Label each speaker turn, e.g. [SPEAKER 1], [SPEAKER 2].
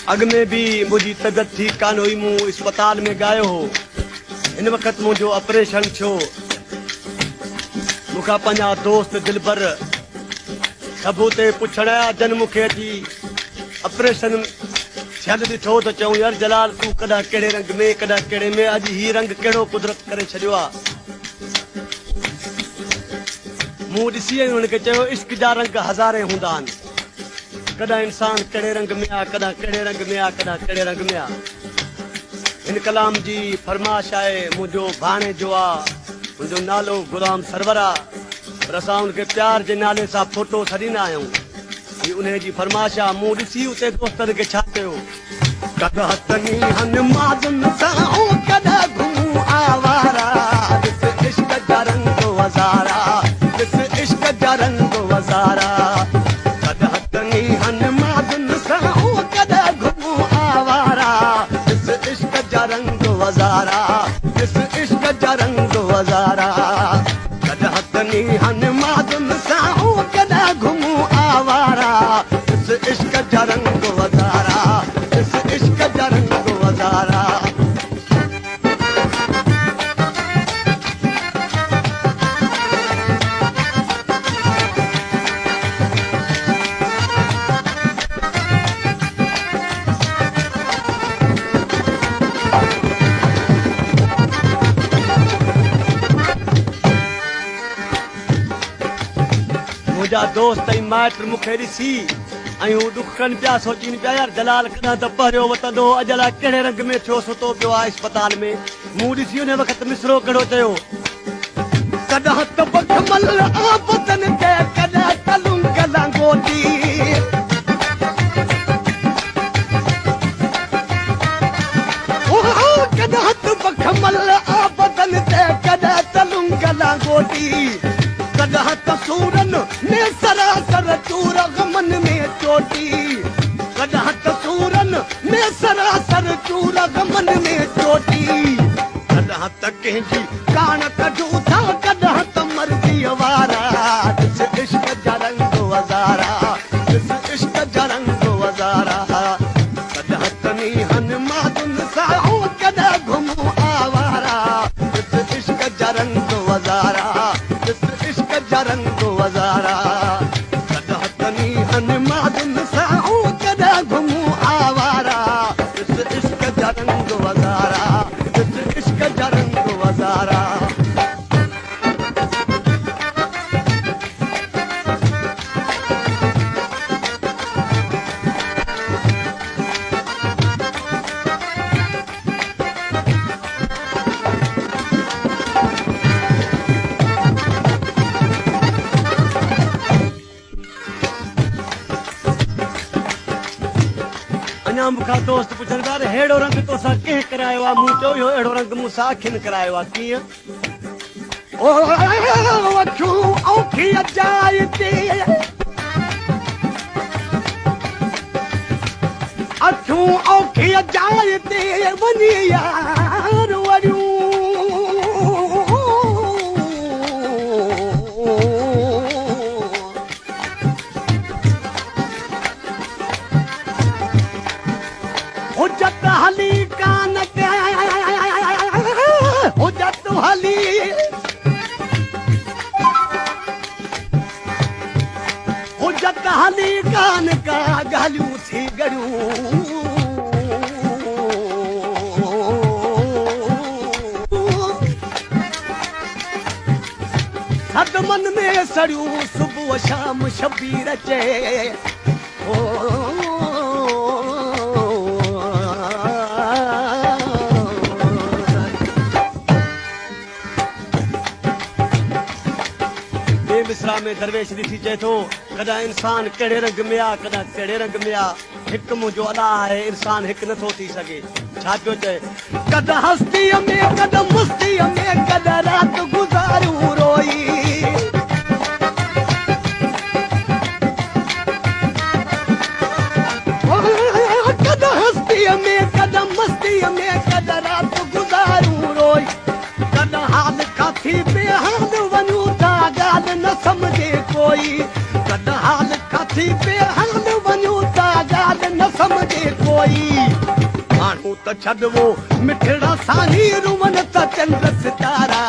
[SPEAKER 1] अग में भी मुझी तबियत ठीक कान हुई, मूं अस्पताल में गयो हो। इन वक्त मुझो ऑपरेशन छो। मुखा पंजा दोस्त दिलबर सबू ते पुछण आया जन मुखे अची ऑपरेशन थियल ॾिठो तो चऊं यार जलाल तू कदा केड़े रंग में कदा केड़े में, अज ही रंग केड़ो कुदरत करे छड़ियो आ। मूं ॾिसी उनके चयो इश्क जा रंग हज़ारे हुंदा आहिनि, कदा इंसान केड़े रंग में आ, कदा केड़े रंग में आ, कदा केड़े रंग में आ। इन कलाम जी फरमाश आहे मुझो भाणे जो आ, मुझो नालो गुलाम सरवर आ, पर असां उनके प्यार जे नाले सां फोटो छॾींदा आहियूं। ही उन्हे जी फरमाश आ। मूं ॾिसी उते दोस्तनि खे छा कयो, कदा तनी हन माज़ुन सां कदा घुमूं आवारा, ॾिस इश्क जा रंग वज़ारा, ॾिस इश्क जा रंग वज़ारा। कदा तनी हन माज़ुन सां कदा घुमूं आवारा, ॾिस इश्क जा रंग वज़ारा, ॾिस इश्क जा रंग वज़ारा। कदा तनी हन माज़ुन सां कदा घुमूं आवारा, ॾिस इश्क जा रंग वज़ारा, ॾिस इश्क जा रंग वज़ारा। मुझा दोस्त ऐं माइट मुखे ॾिसी ऐं हू ॾुख कनि पिया, सोचीनि पिया यार जलाल कॾहिं त पहिरियों वतंदो, अॼु अलाए कहिड़े रंग में थियो सुतो पियो आहे अस्पताल में। मूं ॾिसी उन वक़्त मिसरो कहिड़ो चयो, कॾहिं त बखमल आबदन ते कॾहिं कलुंग लांगोटी, कॾहिं त बखमल आबदन ते कॾहिं कलुंग लांगोटी। कॾहिं त सूरन में सरासर चूर गमन में चोटी, कॾहिं त सूरन में सरासर चूर गमन में चोटी। कॾहिं त कंहिंजी कान कढूं था, कॾहिं त मर्ज़ी वारा, ॾिस इश्क जा रंग वज़ारा, ॾिस इश्क जा रंग वज़ारा। कॾहिं तनी हन माज़ुन सां कॾहिं घुमूं आवारा, ॾिस इश्क जा रंग वज़ारा, ॾिस इश्क जा रंग वज़ारा। कॾहिं तनी हन माज़ुन सां कॾहिं घुमूं आवारा, ॾिस इश्क जा रंग वज़ारा, ॾिस इश्क जा रंग वज़ारा। अञा मूंखां दोस्त पुछनि पिया अहिड़ो रंग तोसां कंहिं करायो आहे। मूं चयो इहो अहिड़ो रंग मूंसां अखियुनि करायो आहे। कीअं? अखियूं औखी अजाए ते, अखियूं औखी अजाए ते वञी यार वरियूं, हुजत हली कान के, हुजत हली, हुजत हली कान का ॻाल्हियूं थी गड़ियूं, सदमन में सड़ियूं सुबुह शाम शबीर अचे। मिसरा में दरवेश ॾिसी चए थो कॾहिं इंसान कहिड़े रंग में आ, कॾहिं कहिड़े रंग में आ। हिकु मुंहिंजो अला आहे, इंसान हिकु नथो थी सघे। छा पियो चए, कॾहिं हस्तीअ में कॾहिं मस्तीअ में, कॾहिं राति गुज़ारूं रोई, कॾहिं हस्तीअ में कॾहिं मस्तीअ में, कॾहिं राति गुज़ारूं रोई। कॾहिं हाल काथी बेहाल वञूं था, ॻाल्हि न सम्झे कोई, कॾहिं हाल काथी बेहाल वञूं था, ॻाल्हि न सम्झे कोई। कोई माण्हू त छॾियो मिठड़ा सानी रूमन त चंड सितारा